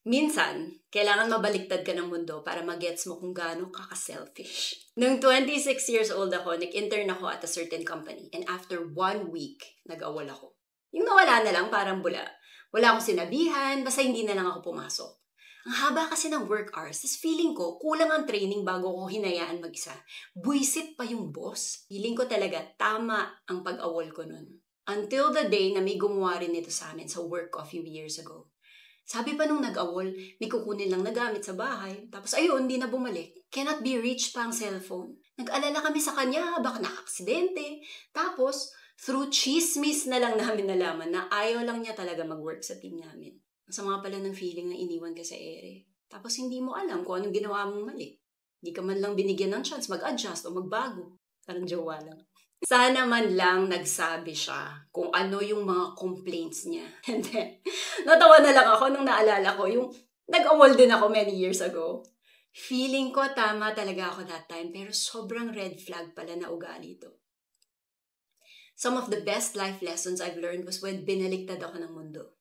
Minsan, kailangan mabaliktad ka ng mundo para magets mo kung gaano ka-selfish. Nung 26 years old ako, nag-intern ako at a certain company. And after 1 week, nag-awol ako. Yung nawala na lang, parang bula. Wala akong sinabihan, basta hindi na lang ako pumasok. Ang haba kasi ng work hours, tas feeling ko, kulang ang training bago ko hinayaan mag-isa. Buisit pa yung boss. Feeling ko talaga, tama ang pag-awol ko nun. Until the day na may gumawa rin nito sa amin sa work ko a few years ago. Sabi pa nung nag-awol, may kukunin lang na gamit sa bahay. Tapos ayun, hindi na bumalik. Cannot be reached pa ang cellphone. Nag-alala kami sa kanya, baka nakaksidente. Tapos, through chismis na lang namin nalaman na ayaw lang niya talaga mag-work sa team namin. Ang sama pala ng feeling na iniwan ka sa ere. Tapos hindi mo alam kung anong ginawa mong mali. Hindi ka man lang binigyan ng chance mag-adjust o magbago. Parang jowa lang. Sana man lang nagsabi siya kung ano yung mga complaints niya. And then, natawa na lang ako nung naalala ko yung nag-awol din ako many years ago. Feeling ko tama talaga ako that time pero sobrang red flag pala na ugali ito. Some of the best life lessons I've learned was when binaliktad ako ng mundo.